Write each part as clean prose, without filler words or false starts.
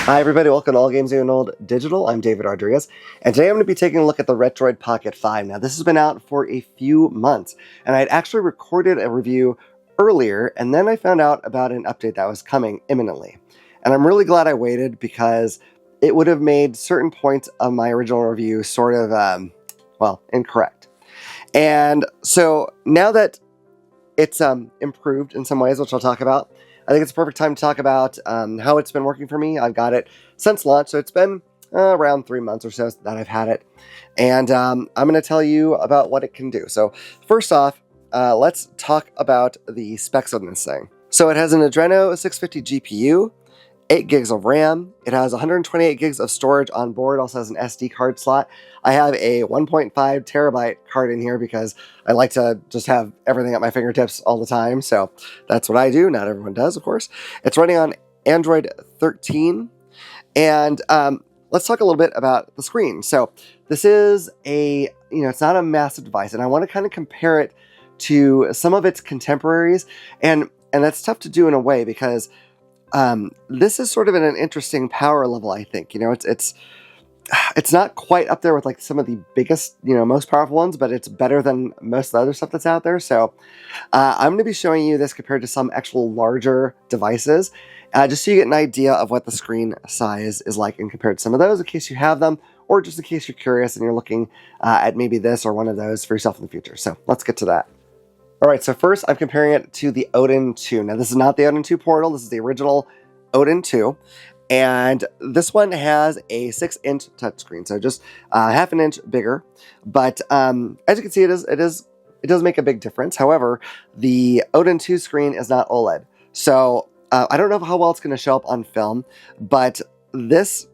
Hi everybody, welcome to All Games New and Old Digital. I'm David Rodriguez, and today I'm going to be taking a look at the Retroid Pocket 5. Now this has been out for a few months, and I'd actually recorded a review earlier, and then I found out about an update that was coming imminently. And I'm really glad I waited because it would have made certain points of my original review sort of, incorrect. And so now that it's improved in some ways, which I'll talk about, I think it's a perfect time to talk about how it's been working for me. I've got it since launch, so it's been around 3 months or so that I've had it. And I'm going to tell you about what it can do. So first off, let's talk about the specs on this thing. So it has an Adreno 650 GPU, 8 gigs of RAM. It has 128 gigs of storage on board, also has an SD card slot. I have a 1.5 terabyte card in here because I like to just have everything at my fingertips all the time. So that's what I do. Not everyone does, of course. It's running on Android 13. And let's talk a little bit about the screen. So this is it's not a massive device, and I want to kind of compare it to some of its contemporaries. And that's tough to do in a way because this is sort of in an interesting power level, I think. It's not quite up there with like some of the biggest, most powerful ones, but it's better than most of the other stuff that's out there. So I'm going to be showing you this compared to some actual larger devices, just so you get an idea of what the screen size is like and compared to some of those in case you have them, or just in case you're curious and you're looking at maybe this or one of those for yourself in the future. So let's get to that. All right, so first I'm comparing it to the Odin 2. Now this is not the Odin 2 Portal, this is the original Odin 2. And this one has a 6-inch touchscreen, so just half an inch bigger. But as you can see, it does make a big difference. However, the Odin 2 screen is not OLED. So I don't know how well it's going to show up on film, but this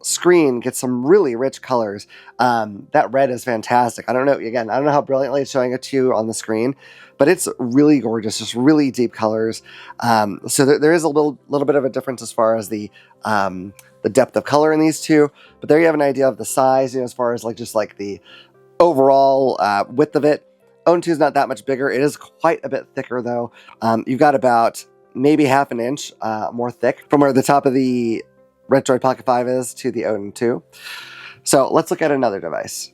screen gets some really rich colors. That red is fantastic. I don't know how brilliantly it's showing it to you on the screen, but it's really gorgeous, just really deep colors. So there is a little bit of a difference as far as the depth of color in these two, but there you have an idea of the size, as far as just the overall width of it. Odin 2 is not that much bigger. It is quite a bit thicker though. You've got about maybe half an inch more thick from where the top of the Retroid Pocket 5 is to the Odin 2. So let's look at another device.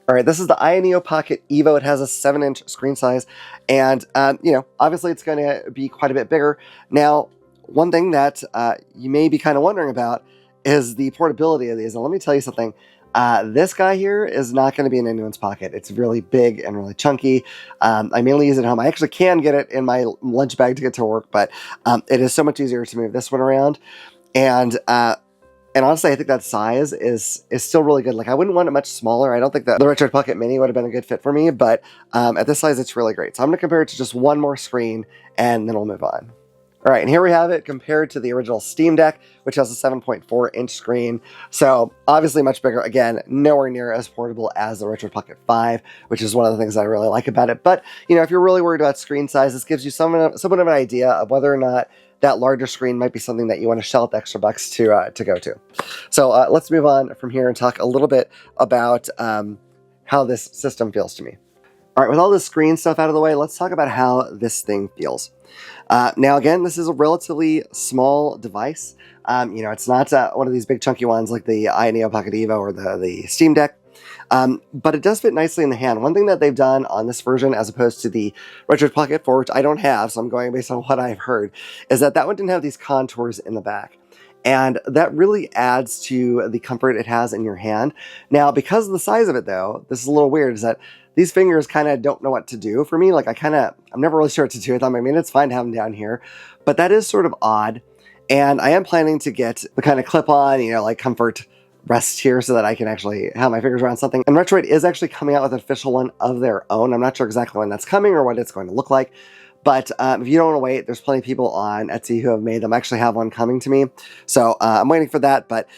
All right, this is the Retroid Pocket Evo. It has a 7-inch screen size, and obviously it's going to be quite a bit bigger. Now, one thing that you may be kind of wondering about is the portability of these. And let me tell you something. This guy here is not going to be in anyone's pocket. It's really big and really chunky. I mainly use it at home. I actually can get it in my lunch bag to get to work, but it is so much easier to move this one around. And honestly, I think that size is still really good. Like, I wouldn't want it much smaller. I don't think that the Retroid Pocket Mini would have been a good fit for me, but at this size, it's really great. So I'm going to compare it to just one more screen, and then we'll move on. All right, and here we have it compared to the original Steam Deck, which has a 7.4-inch screen. So obviously much bigger. Again, nowhere near as portable as the Retroid Pocket 5, which is one of the things I really like about it. But, if you're really worried about screen size, this gives you somewhat of an idea of whether or not that larger screen might be something that you want to shell out the extra bucks to go to. So let's move on from here and talk a little bit about how this system feels to me. All right, with all this screen stuff out of the way, let's talk about how this thing feels. Now, again, this is a relatively small device. It's not one of these big chunky ones like the Retroid Pocket Evo or the Steam Deck. But it does fit nicely in the hand. One thing that they've done on this version, as opposed to the Retroid Pocket 4, which I don't have, so I'm going based on what I've heard, is that one didn't have these contours in the back. And that really adds to the comfort it has in your hand. Now, because of the size of it, though, this is a little weird, is that these fingers kind of don't know what to do for me. Like, I'm never really sure what to do with them. I mean, it's fine to have them down here, but that is sort of odd. And I am planning to get the kind of clip-on, comfort rest here so that I can actually have my fingers around something. And Retroid is actually coming out with an official one of their own. I'm not sure exactly when that's coming or what it's going to look like. But if you don't want to wait, there's plenty of people on Etsy who have made them. I actually have one coming to me. So I'm waiting for that. But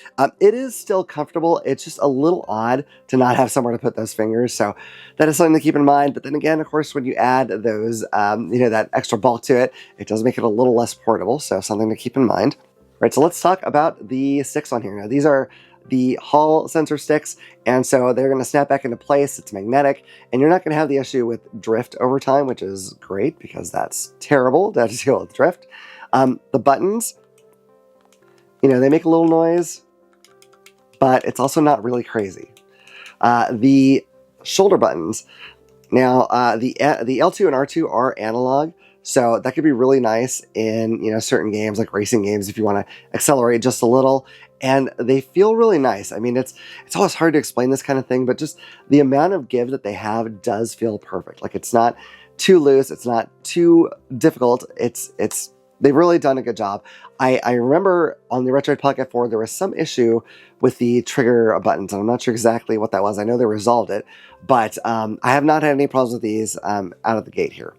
it is still comfortable. It's just a little odd to not have somewhere to put those fingers. So that is something to keep in mind. But then again, of course, when you add those, that extra bulk to it, it does make it a little less portable. So something to keep in mind. All right, so let's talk about the sticks on here. Now, these are the Hall sensor sticks, and so they're going to snap back into place. It's magnetic, and you're not going to have the issue with drift over time, which is great because that's terrible to have to deal with drift. The buttons, You know, they make a little noise, but it's also not really crazy. The shoulder buttons. Now, the L2 and R2 are analog, so that could be really nice in, you know, certain games like racing games if you want to accelerate just a little. And they feel really nice. I mean, it's always hard to explain this kind of thing, but just the amount of give that they have does feel perfect. Like, it's not too loose, it's not too difficult. They've really done a good job. I remember on the Retroid Pocket 4 there was some issue with the trigger buttons, and I'm not sure exactly what that was. I know they resolved it, but I have not had any problems with these out of the gate here.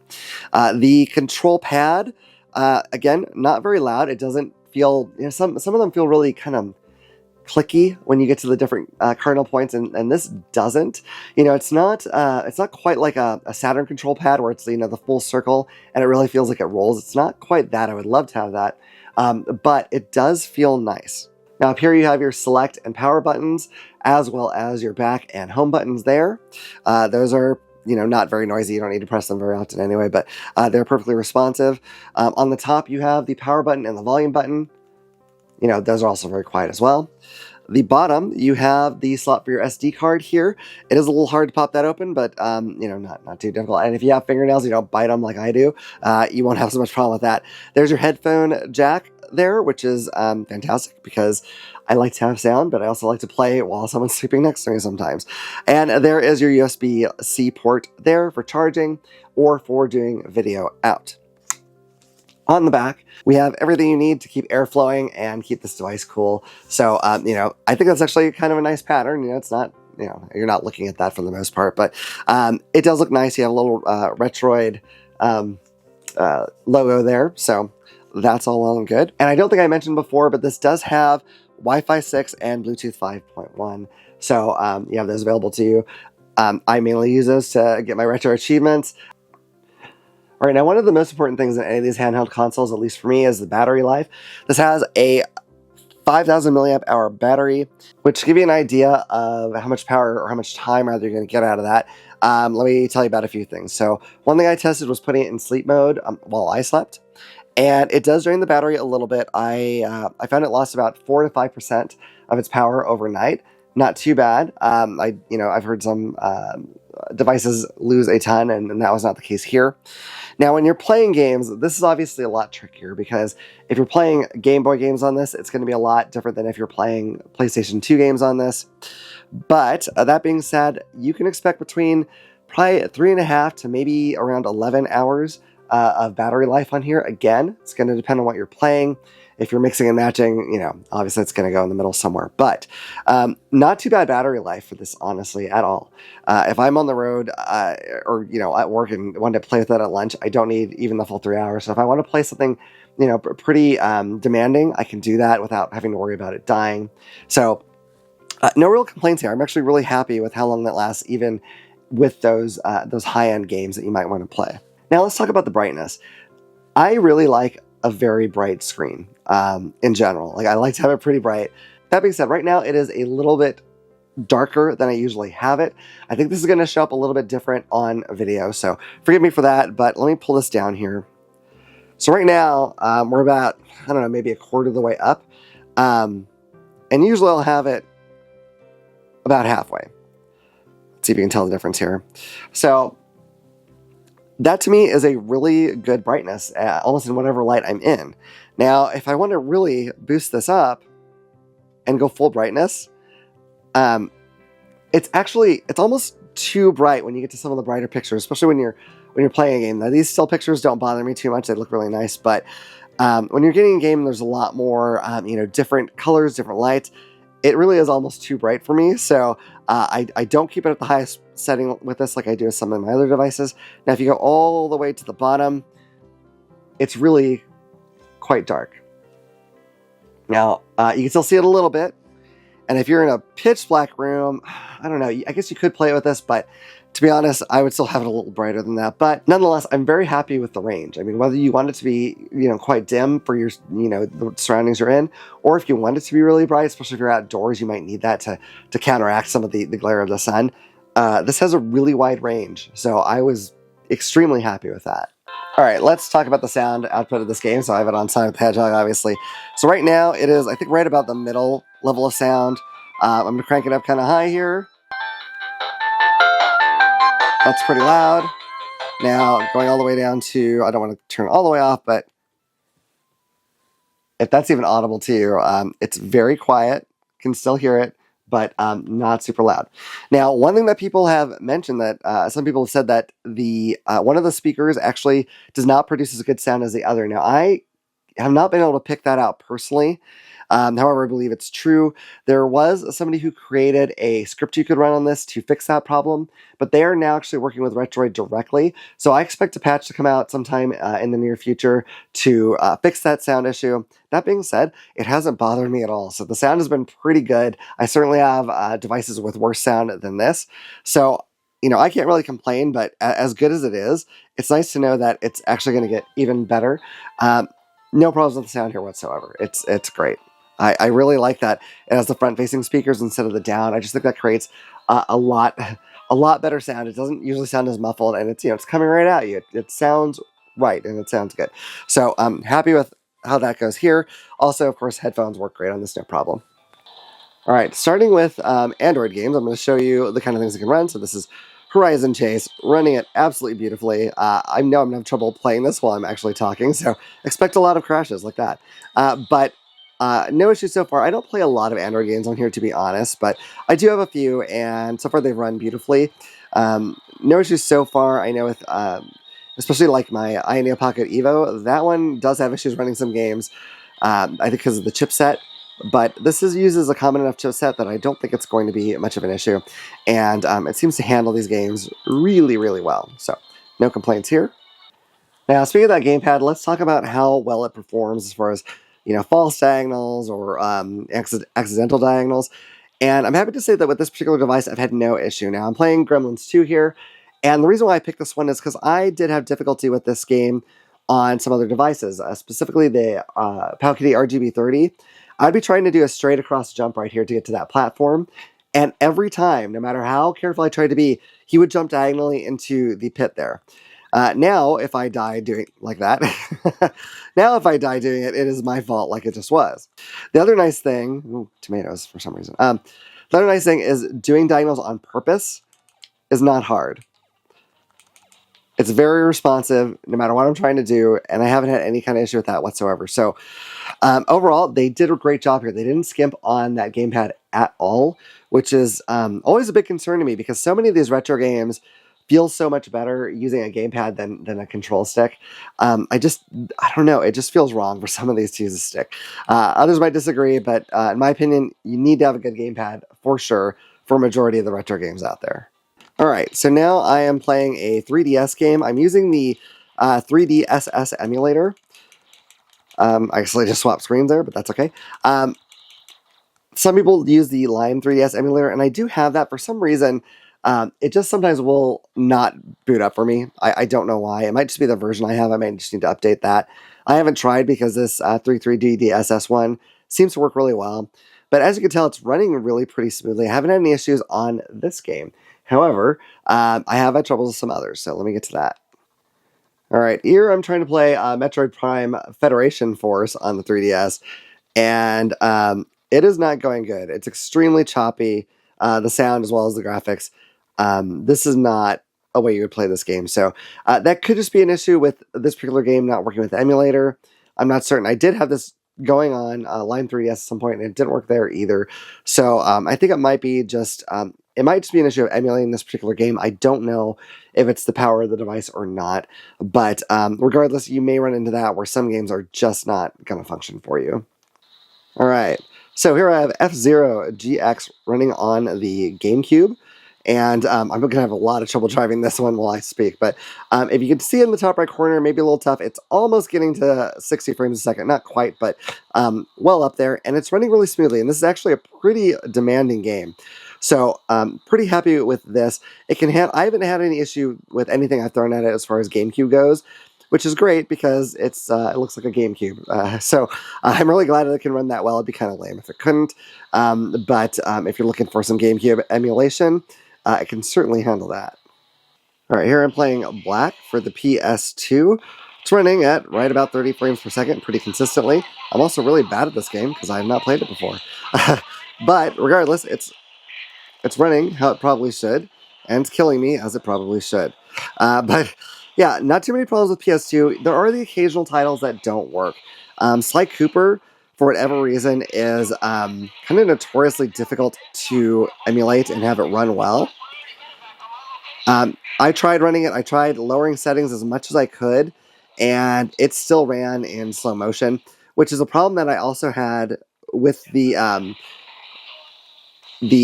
The control pad, again, not very loud. It doesn't feel, you know, some of them feel really kind of clicky when you get to the different cardinal points, and this doesn't. You know, it's not quite like a Saturn control pad where it's, you know, the full circle and it really feels like it rolls. It's not quite that. I would love to have that, but it does feel nice. Now up here you have your select and power buttons, as well as your back and home buttons there. Those are, you know, not very noisy. You don't need to press them very often anyway, but they're perfectly responsive. On the top you have the power button and the volume button. You know, those are also very quiet as well. The bottom, you have the slot for your SD card here. It is a little hard to pop that open, but, you know, not too difficult. And if you have fingernails, you don't bite them like I do, you won't have so much problem with that. There's your headphone jack there, which is fantastic because I like to have sound, but I also like to play while someone's sleeping next to me sometimes. And there is your USB-C port there for charging or for doing video out. On the back, we have everything you need to keep air flowing and keep this device cool. So, you know, I think that's actually kind of a nice pattern. You know, it's not, you know, you're not looking at that for the most part, but it does look nice. You have a little Retroid logo there, so that's all well and good. And I don't think I mentioned before, but this does have Wi-Fi 6 and Bluetooth 5.1. So you have those available to you. I mainly use those to get my retro achievements. All right, now one of the most important things in any of these handheld consoles, at least for me, is the battery life. This has a 5,000 milliamp hour battery, which give you an idea of how much power or how much time rather you're going to get out of that. Let me tell you about a few things. So one thing I tested was putting it in sleep mode while I slept, and it does drain the battery a little bit. I found it lost about 4 to 5% of its power overnight. Not too bad. I've heard some devices lose a ton, and that was not the case here. Now, when you're playing games, this is obviously a lot trickier because if you're playing Game Boy games on this, it's going to be a lot different than if you're playing PlayStation 2 games on this. But that being said, you can expect between probably 3.5 to maybe around 11 hours of battery life on here. Again, it's going to depend on what you're playing. If you're mixing and matching, you know, obviously it's going to go in the middle somewhere. But not too bad battery life for this, honestly, at all. If I'm on the road or, you know, at work and want to play with it at lunch, I don't need even the full 3 hours. So if I want to play something, you know, pretty demanding, I can do that without having to worry about it dying. So no real complaints here. I'm actually really happy with how long that lasts, even with those high-end games that you might want to play. Now let's talk about the brightness. I really like a very bright screen in general. Like, I like to have it pretty bright. That being said, right now it is a little bit darker than I usually have it. I think this is going to show up a little bit different on video, so forgive me for that, but let me pull this down here. So right now we're about, I don't know, maybe a quarter of the way up, and usually I'll have it about halfway. Let's see if you can tell the difference here. So that to me is a really good brightness, almost in whatever light I'm in. Now, if I want to really boost this up and go full brightness, it's almost too bright when you get to some of the brighter pictures, especially when you're playing a game. Now, these still pictures don't bother me too much; they look really nice. But when you're getting a game, there's a lot more, different colors, different lights. It really is almost too bright for me, so I don't keep it at the highest setting with this like I do with some of my other devices. Now, if you go all the way to the bottom, it's really quite dark. Now, you can still see it a little bit, and if you're in a pitch black room, I don't know, I guess you could play it with this, but to be honest, I would still have it a little brighter than that. But nonetheless, I'm very happy with the range. I mean, whether you want it to be, quite dim for your, the surroundings you're in, or if you want it to be really bright, especially if you're outdoors, you might need that to counteract some of the glare of the sun. This has a really wide range, so I was extremely happy with that. Alright, let's talk about the sound output of this game. So I have it on Sonic the Hedgehog, obviously. So right now, it is, I think, right about the middle level of sound. I'm going to crank it up kind of high here. That's pretty loud. Now, going all the way down to, I don't want to turn all the way off, but if that's even audible to you, it's very quiet. Can still hear it, but not super loud. Now, one thing that people have mentioned that some people have said that the one of the speakers actually does not produce as good sound as the other. Now, I have not been able to pick that out personally. However, I believe it's true. There was somebody who created a script you could run on this to fix that problem, but they are now actually working with Retroid directly. So I expect a patch to come out sometime in the near future to fix that sound issue. That being said, it hasn't bothered me at all. So the sound has been pretty good. I certainly have devices with worse sound than this. So, you know, I can't really complain, but as good as it is, it's nice to know that it's actually going to get even better. No problems with the sound here whatsoever. It's great. I really like that it has the front-facing speakers instead of the down. I just think that creates a lot better sound. It doesn't usually sound as muffled, and it's, you know, it's coming right at you. It sounds right, and it sounds good. So I'm happy with how that goes here. Also, of course, headphones work great on this, no problem. All right, starting with Android games, I'm going to show you the kind of things it can run. So this is Horizon Chase, running it absolutely beautifully. I know I'm going to have trouble playing this while I'm actually talking, so expect a lot of crashes like that. But no issues so far. I don't play a lot of Android games on here, to be honest, but I do have a few, and so far they've run beautifully. No issues so far. I know with, especially like my iNeo Pocket Evo, that one does have issues running some games, I think because of the chipset. But this uses a common enough chipset that I don't think it's going to be much of an issue. And it seems to handle these games really, really well. So, no complaints here. Now, speaking of that gamepad, let's talk about how well it performs as far as, you know, false diagonals or accidental diagonals. And I'm happy to say that with this particular device, I've had no issue. Now, I'm playing Gremlins 2 here, and the reason why I picked this one is because I did have difficulty with this game on some other devices, specifically the Powkiddy RGB30. I'd be trying to do a straight across jump right here to get to that platform, and every time, no matter how careful I tried to be, he would jump diagonally into the pit there. Now, if I die doing like that, now if I die doing it, it is my fault like it just was. The other nice thing, ooh, tomatoes for some reason. The other nice thing is doing diagonals on purpose is not hard. It's very responsive, no matter what I'm trying to do, and I haven't had any kind of issue with that whatsoever. So, overall, they did a great job here. They didn't skimp on that gamepad at all, which is always a big concern to me because so many of these retro games feel so much better using a gamepad than a control stick. I don't know. It just feels wrong for some of these to use a stick. Others might disagree, but in my opinion, you need to have a good gamepad for sure for a majority of the retro games out there. All right, so now I am playing a 3DS game. I'm using the 3DSS emulator. I actually just swapped screens there, but that's okay. Some people use the Lime 3DS emulator, and I do have that. For some reason, it just sometimes will not boot up for me. I don't know why. It might just be the version I have. I might just need to update that. I haven't tried because this 3DSS one seems to work really well. But as you can tell, it's running really pretty smoothly. I haven't had any issues on this game. However, I have had troubles with some others, so let me get to that. All right, here I'm trying to play Metroid Prime Federation Force on the 3DS, and it is not going good. It's extremely choppy, the sound as well as the graphics. This is not a way you would play this game, so that could just be an issue with this particular game not working with the emulator. I'm not certain. I did have this going on Line 3DS at some point, and it didn't work there either. So I think it might be just it might just be an issue of emulating this particular game. I don't know if it's the power of the device or not, but regardless, you may run into that where some games are just not going to function for you. All right, so here I have F-Zero GX running on the GameCube. And I'm going to have a lot of trouble driving this one while I speak. But if you can see in the top right corner, maybe a little tough. It's almost getting to 60 frames a second. Not quite, but well up there. And it's running really smoothly. And this is actually a pretty demanding game. So pretty happy with this. It can I haven't had any issue with anything I've thrown at it as far as GameCube goes, which is great because it looks like a GameCube. So I'm really glad that it can run that well. It'd be kind of lame if it couldn't. But if you're looking for some GameCube emulation, it can certainly handle that. All right, here I'm playing Black for the PS2. It's running at right about 30 frames per second pretty consistently. I'm also really bad at this game because I have not played it before. But regardless, it's running how it probably should, and it's killing me as it probably should. But yeah, not too many problems with PS2. There are the occasional titles that don't work. Sly Cooper, for whatever reason, is kind of notoriously difficult to emulate and have it run well. I tried running it. I tried lowering settings as much as I could, and it still ran in slow motion, which is a problem that I also had with the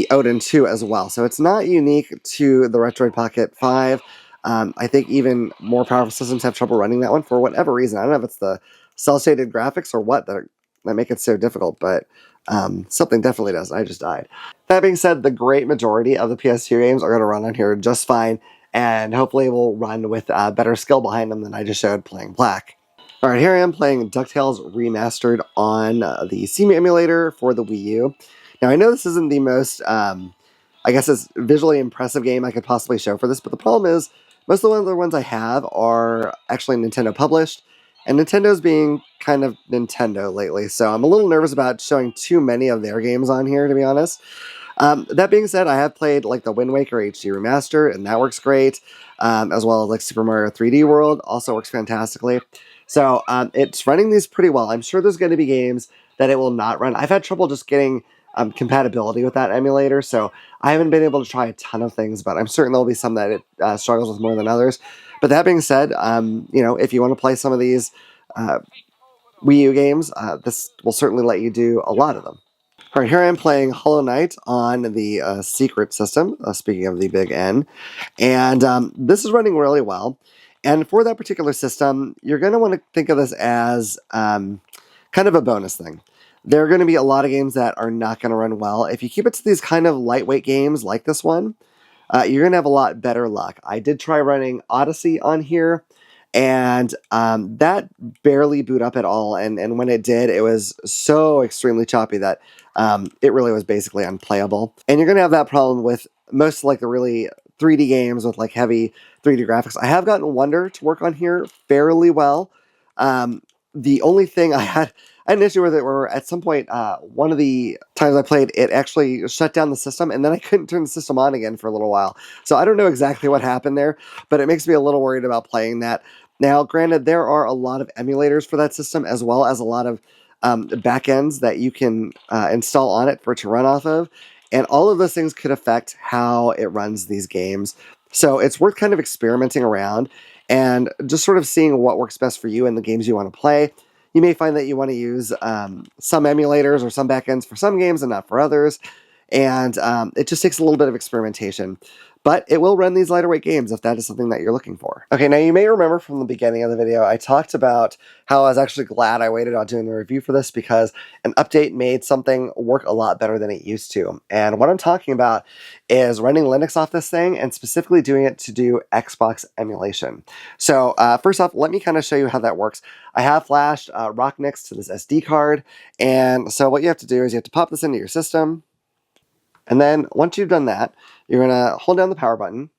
Odin 2 as well. So it's not unique to the Retroid Pocket 5. I think even more powerful systems have trouble running that one for whatever reason. I don't know if it's the cel-shaded graphics or what that make it so difficult, but something definitely does. I just died. That being said, the great majority of the PS2 games are going to run on here just fine, and hopefully will run with better skill behind them than I just showed playing Black. Alright, here I am playing DuckTales Remastered on the Steam emulator for the Wii U. Now, I know this isn't the most, I guess, it's visually impressive game I could possibly show for this, but the problem is, most of the other ones I have are actually Nintendo published, and Nintendo's being kind of Nintendo lately, so I'm a little nervous about showing too many of their games on here, to be honest. That being said, I have played like the Wind Waker HD Remaster, and that works great, as well as like Super Mario 3D World, also works fantastically. So it's running these pretty well. I'm sure there's going to be games that it will not run. I've had trouble just getting compatibility with that emulator, so I haven't been able to try a ton of things, but I'm certain there'll be some that it struggles with more than others. But that being said, if you want to play some of these Wii U games, this will certainly let you do a lot of them. All right, here I am playing Hollow Knight on the Secret system, speaking of the Big N, and this is running really well. And for that particular system, you're going to want to think of this as kind of a bonus thing. There are going to be a lot of games that are not going to run well. If you keep it to these kind of lightweight games like this one, you're going to have a lot better luck. I did try running Odyssey on here, and that barely boot up at all. And when it did, it was so extremely choppy that it really was basically unplayable. And you're going to have that problem with most like the really 3D games with like heavy 3D graphics. I have gotten Wonder to work on here fairly well. The only thing I had an issue with it where at some point, one of the times I played, it actually shut down the system, and then I couldn't turn the system on again for a little while. So I don't know exactly what happened there, but it makes me a little worried about playing that. Now, granted, there are a lot of emulators for that system, as well as a lot of backends that you can install on it for it to run off of, and all of those things could affect how it runs these games. So it's worth kind of experimenting around and just sort of seeing what works best for you in the games you want to play. You may find that you want to use some emulators or some backends for some games and not for others, and it just takes a little bit of experimentation. But it will run these lighter weight games if that is something that you're looking for. Okay, now you may remember from the beginning of the video, I talked about how I was actually glad I waited on doing the review for this because an update made something work a lot better than it used to. And what I'm talking about is running Linux off this thing and specifically doing it to do Xbox emulation. So first off, let me kind of show you how that works. I have flashed Rocknix to this SD card, and so what you have to do is you have to pop this into your system. And then once you've done that, you're going to hold down the power button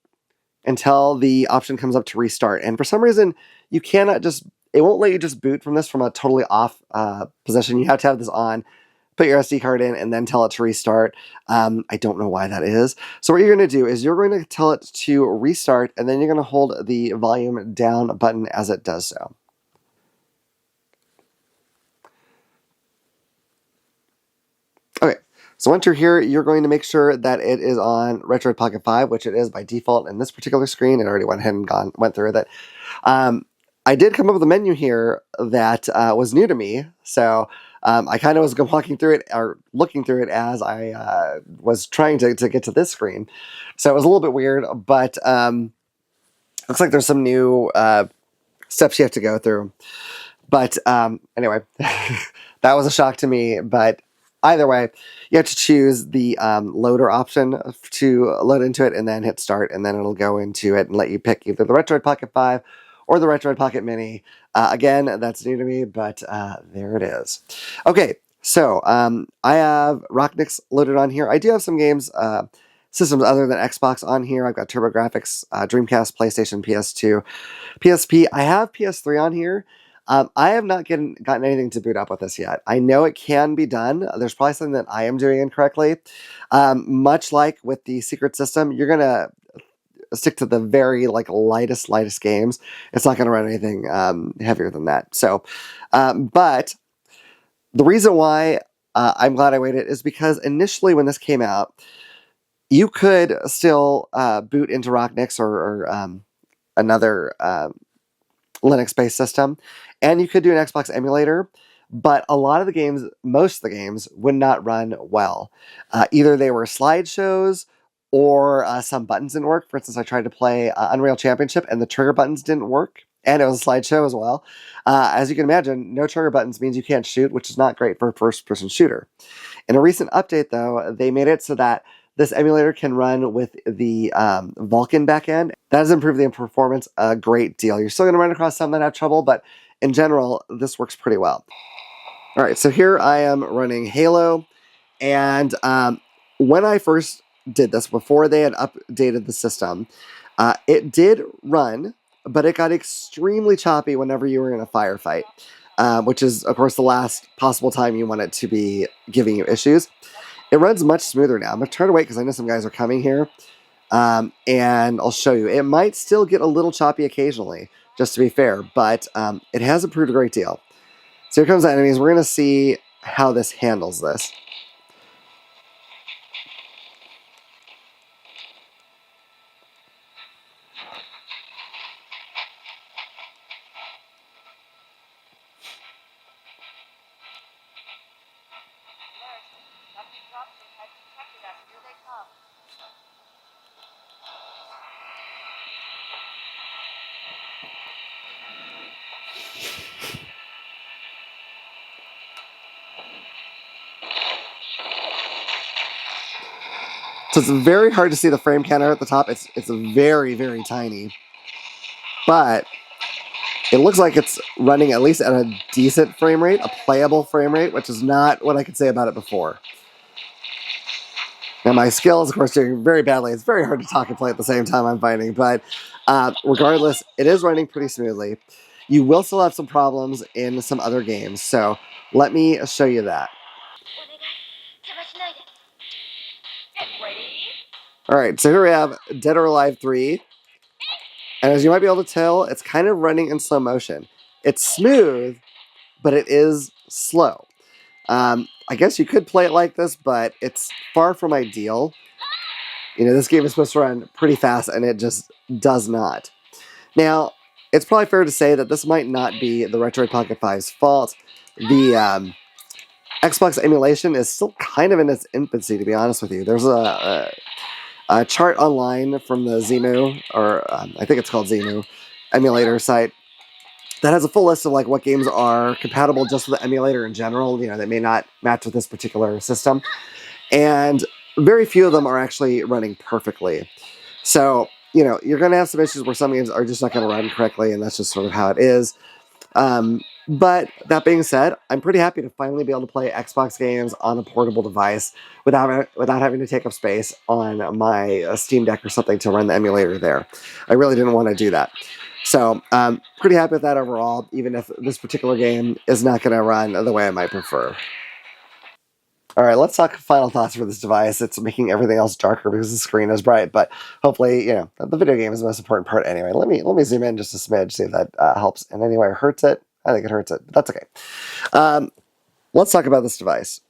until the option comes up to restart. And for some reason, you cannot just, it won't let you just boot from this from a totally off position. You have to have this on, put your SD card in, and then tell it to restart. I don't know why that is. So what you're going to do is you're going to tell it to restart, and then you're going to hold the volume down button as it does so. Okay. So once you're here, you're going to make sure that it is on Retroid Pocket 5, which it is by default in this particular screen. It already went ahead and went through with it. I did come up with a menu here that was new to me, so I kind of was walking through it or looking through it as I was trying to get to this screen. So it was a little bit weird, but looks like there's some new steps you have to go through. But anyway, that was a shock to me, but either way, you have to choose the loader option to load into it and then hit start, and then it'll go into it and let you pick either the Retroid Pocket 5 or the Retroid Pocket Mini. Again, that's new to me, but there it is. Okay, so I have Rocknix loaded on here. I do have some games systems other than Xbox on here. I've got TurboGrafx, Dreamcast, PlayStation, PS2, PSP. I have PS3 on here. I have not gotten anything to boot up with this yet. I know it can be done. There's probably something that I am doing incorrectly. Much like with the secret system, you're going to stick to the very lightest games. It's not going to run anything heavier than that. So, but the reason why I'm glad I waited is because initially when this came out, you could still boot into Rocknix or another Linux-based system, and you could do an Xbox emulator, but a lot of the games, most of the games, would not run well. Either they were slideshows or some buttons didn't work. For instance, I tried to play Unreal Championship, and the trigger buttons didn't work, and it was a slideshow as well. As you can imagine, no trigger buttons means you can't shoot, which is not great for a first-person shooter. In a recent update, though, they made it so that this emulator can run with the Vulkan backend. That has improved the performance a great deal. You're still going to run across some that have trouble, but in general, this works pretty well. All right, so here I am running Halo, and when I first did this, before they had updated the system, it did run, but it got extremely choppy whenever you were in a firefight, which is, of course, the last possible time you want it to be giving you issues. It runs much smoother now. I'm going to try to wait because I know some guys are coming here, and I'll show you. It might still get a little choppy occasionally, just to be fair, but it has improved a great deal. So here comes the enemies. We're going to see how this handles this. So it's very hard to see the frame counter at the top. It's very, very tiny. But it looks like it's running at least at a decent frame rate, a playable frame rate, which is not what I could say about it before. Now my skills, of course, doing very badly. It's very hard to talk and play at the same time I'm fighting. But regardless, it is running pretty smoothly. You will still have some problems in some other games. So let me show you that. All right, so here we have Dead or Alive 3. And as you might be able to tell, it's kind of running in slow motion. It's smooth, but it is slow. I guess you could play it like this, but it's far from ideal. You know, this game is supposed to run pretty fast, and it just does not. Now, it's probably fair to say that this might not be the Retroid Pocket 5's fault. The Xbox emulation is still kind of in its infancy, to be honest with you. There's a chart online from the Zemu, or I think it's called Zemu, emulator site, that has a full list of what games are compatible just with the emulator in general, that may not match with this particular system. And very few of them are actually running perfectly. So, you're going to have some issues where some games are just not going to run correctly, and that's just sort of how it is. But that being said, I'm pretty happy to finally be able to play Xbox games on a portable device without having to take up space on my Steam Deck or something to run the emulator there. I really didn't want to do that. So I'm pretty happy with that overall, even if this particular game is not going to run the way I might prefer. All right, let's talk final thoughts for this device. It's making everything else darker because the screen is bright, but hopefully, the video game is the most important part anyway. Let me zoom in just a smidge, see if that helps in any way or hurts it. I think it hurts it, but that's okay. Let's talk about this device.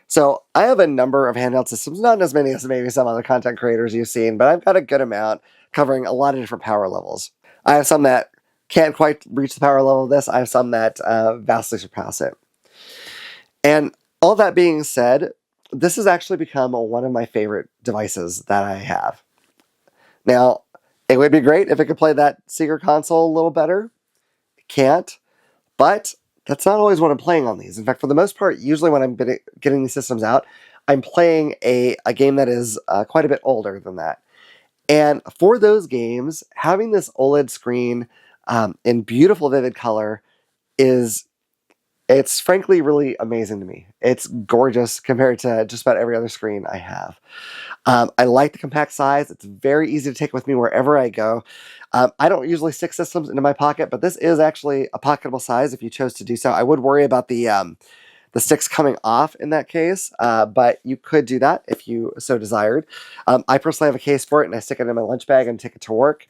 So I have a number of handheld systems, not as many as maybe some other content creators you've seen, but I've got a good amount covering a lot of different power levels. I have some that can't quite reach the power level of this. I have some that vastly surpass it. And all that being said, this has actually become one of my favorite devices that I have. Now, it would be great if it could play that secret console a little better. It can't. But that's not always what I'm playing on these. In fact, for the most part, usually when I'm getting these systems out, I'm playing a game that is quite a bit older than that. And for those games, having this OLED screen in beautiful, vivid color is It's frankly really amazing to me. It's gorgeous compared to just about every other screen I have. I like the compact size. It's very easy to take with me wherever I go. I don't usually stick systems into my pocket, but this is actually a pocketable size if you chose to do so. I would worry about the sticks coming off in that case, but you could do that if you so desired. I personally have a case for it, and I stick it in my lunch bag and take it to work.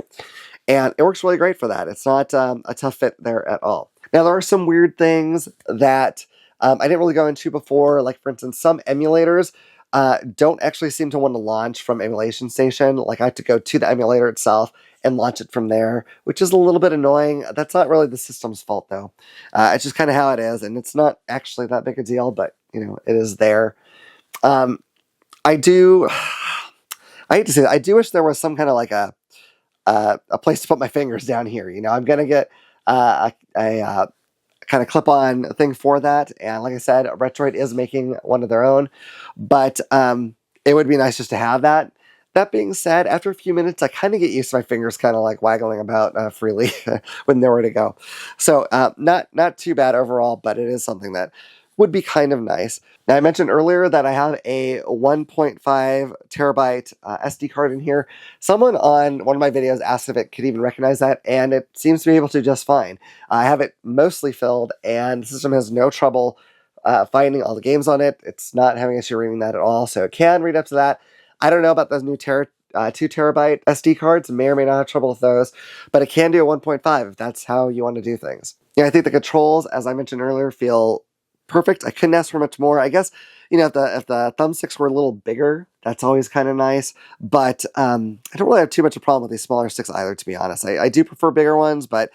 And it works really great for that. It's not a tough fit there at all. Now, there are some weird things that I didn't really go into before. Like, for instance, some emulators don't actually seem to want to launch from Emulation Station. Like, I have to go to the emulator itself and launch it from there, which is a little bit annoying. That's not really the system's fault, though. It's just kind of how it is, and it's not actually that big a deal, but, it is there. I do... I hate to say that. I do wish there was some kind of like a place to put my fingers down here. I'm going to get a kind of clip-on thing for that. And like I said, Retroid is making one of their own. But it would be nice just to have that. That being said, after a few minutes, I kind of get used to my fingers kind of like waggling about freely with nowhere to go. So not too bad overall, but it is something that would be kind of nice. Now, I mentioned earlier that I have a 1.5 terabyte SD card in here. Someone on one of my videos asked if it could even recognize that, and it seems to be able to just fine. I have it mostly filled, and the system has no trouble finding all the games on it. It's not having issue reading that at all, so it can read up to that. I don't know about those new 2 terabyte SD cards. May or may not have trouble with those, but it can do a 1.5 if that's how you want to do things. I think the controls, as I mentioned earlier, feel perfect. I couldn't ask for much more. I guess, if the thumbsticks were a little bigger, that's always kind of nice. But I don't really have too much of a problem with these smaller sticks either, to be honest. I do prefer bigger ones, but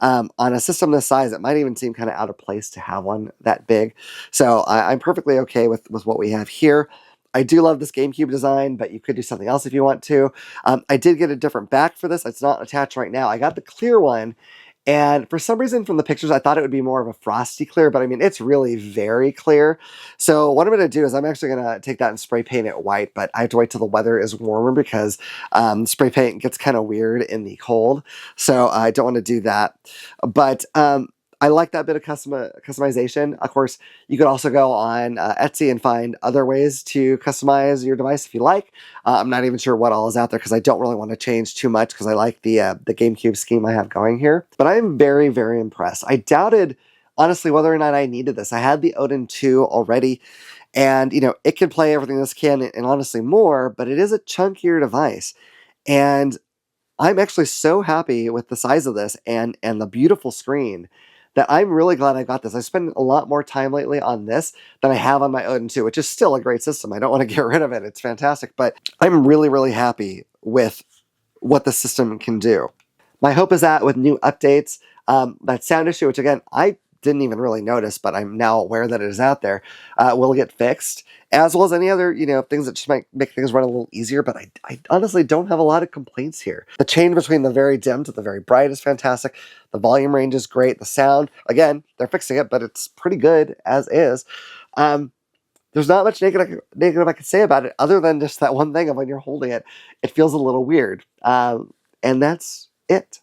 on a system this size, it might even seem kind of out of place to have one that big. So I'm perfectly okay with what we have here. I do love this GameCube design, but you could do something else if you want to. I did get a different back for this. It's not attached right now. I got the clear one. And for some reason from the pictures, I thought it would be more of a frosty clear, but I mean, it's really very clear. So what I'm going to do is I'm actually going to take that and spray paint it white, but I have to wait till the weather is warmer because spray paint gets kind of weird in the cold. So I don't want to do that. But I like that bit of customization. Of course, you could also go on Etsy and find other ways to customize your device if you like. I'm not even sure what all is out there because I don't really want to change too much because I like the GameCube scheme I have going here. But I am very, very impressed. I doubted, honestly, whether or not I needed this. I had the Odin 2 already, and it can play everything this can and honestly more, but it is a chunkier device. And I'm actually so happy with the size of this and the beautiful screen that I'm really glad I got this. I spend a lot more time lately on this than I have on my Odin 2, which is still a great system. I don't want to get rid of it. It's fantastic, but I'm really, really happy with what the system can do. My hope is that with new updates, that sound issue, which again, I didn't even really notice, but I'm now aware that it is out there, will get fixed, as well as any other, things that just might make things run a little easier, but I honestly don't have a lot of complaints here. The change between the very dim to the very bright is fantastic. The volume range is great. The sound, again, they're fixing it, but it's pretty good as is. There's not much negative I could say about it, other than just that one thing of when you're holding it, it feels a little weird. And that's it.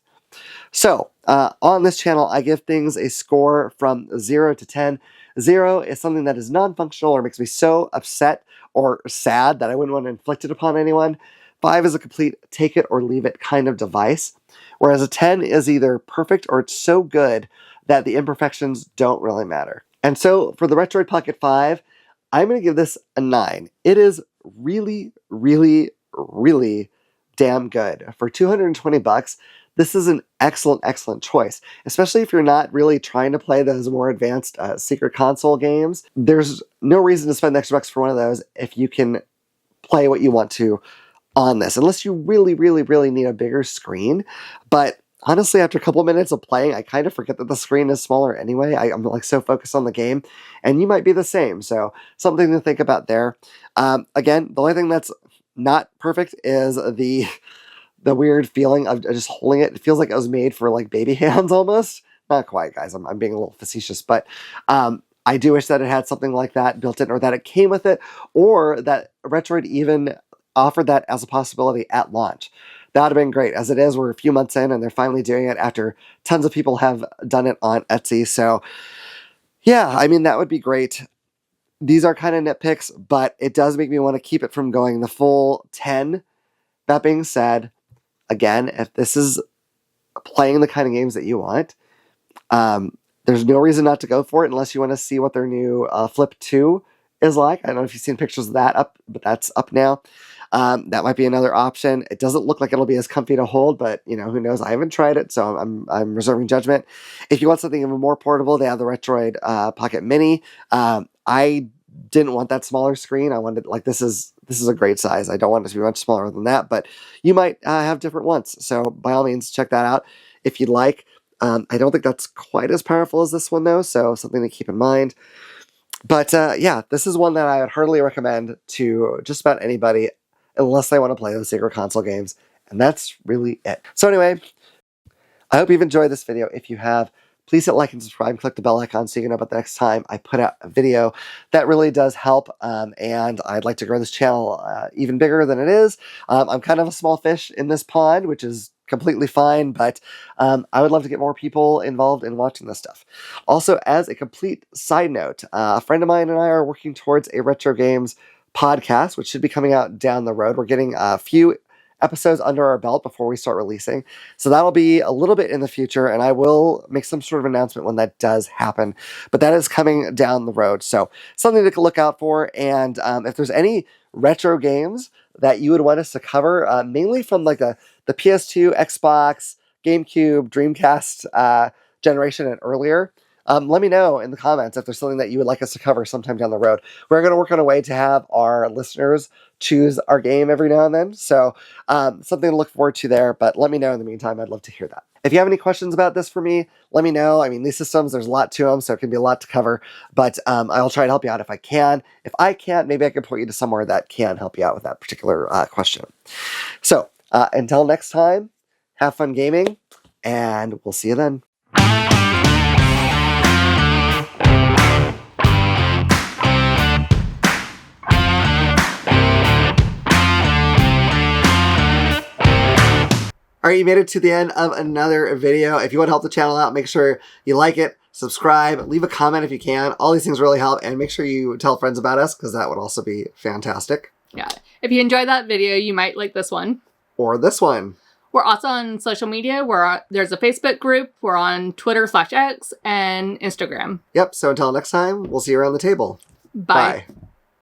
So, on this channel, I give things a score from 0 to 10. 0 is something that is non-functional or makes me so upset or sad that I wouldn't want to inflict it upon anyone. 5 is a complete take it or leave it kind of device. Whereas a 10 is either perfect or it's so good that the imperfections don't really matter. And so, for the Retroid Pocket 5, I'm going to give this a 9. It is really, really, really damn good. For 220 bucks, this is an excellent, excellent choice, especially if you're not really trying to play those more advanced secret console games. There's no reason to spend the extra bucks for one of those if you can play what you want to on this, unless you really, really, really need a bigger screen. But honestly, after a couple of minutes of playing, I kind of forget that the screen is smaller anyway. I'm like so focused on the game, and you might be the same. So something to think about there. Again, the only thing that's not perfect is the weird feeling of just holding it. It feels like it was made for like baby hands almost. Not quite, guys. I'm being a little facetious, but I do wish that it had something like that built in, or that it came with it, or that Retroid even offered that as a possibility at launch. That would have been great. As it is, we're a few months in and they're finally doing it after tons of people have done it on Etsy. So Yeah, I mean, that would be great. These are kind of nitpicks, but it does make me want to keep it from going the full 10. That being said, again, if this is playing the kind of games that you want, there's no reason not to go for it unless you want to see what their new Flip 2 is like. I don't know if you've seen pictures of that up, but that's up now. That might be another option. It doesn't look like it'll be as comfy to hold, but who knows? I haven't tried it, so I'm reserving judgment. If you want something even more portable, they have the Retroid Pocket Mini. I didn't want that smaller screen. I wanted this is a great size. I don't want it to be much smaller than that, but you might have different wants. So by all means, check that out if you'd like. I don't think that's quite as powerful as this one though, so something to keep in mind. But yeah, this is one that I would heartily recommend to just about anybody, unless they want to play those Sacred Console games. And that's really it. So anyway, I hope you've enjoyed this video. If you have, please hit like and subscribe, click the bell icon so you can know about the next time I put out a video. That really does help, and I'd like to grow this channel even bigger than it is. I'm kind of a small fish in this pond, which is completely fine, but I would love to get more people involved in watching this stuff. Also, as a complete side note, a friend of mine and I are working towards a retro games podcast, which should be coming out down the road. We're getting a few episodes under our belt before we start releasing. So that'll be a little bit in the future, and I will make some sort of announcement when that does happen. But that is coming down the road. So something to look out for. And if there's any retro games that you would want us to cover, mainly from like the PS2, Xbox, GameCube, Dreamcast generation and earlier, let me know in the comments if there's something that you would like us to cover sometime down the road. We're going to work on a way to have our listeners choose our game every now and then. So something to look forward to there, but let me know in the meantime. I'd love to hear that. If you have any questions about this for me, let me know. I mean, these systems, there's a lot to them, so it can be a lot to cover, but I'll try to help you out if I can. If I can't, maybe I can point you to somewhere that can help you out with that particular question. So until next time, have fun gaming, and we'll see you then. All right, you made it to the end of another video. If you want to help the channel out, make sure you like it, subscribe, leave a comment if you can. All these things really help, and make sure you tell friends about us, because that would also be fantastic. Yeah. If you enjoyed that video, you might like this one. Or this one. We're also on social media. There's a Facebook group. We're on Twitter/X and Instagram. Yep, so until next time, we'll see you around the table. Bye.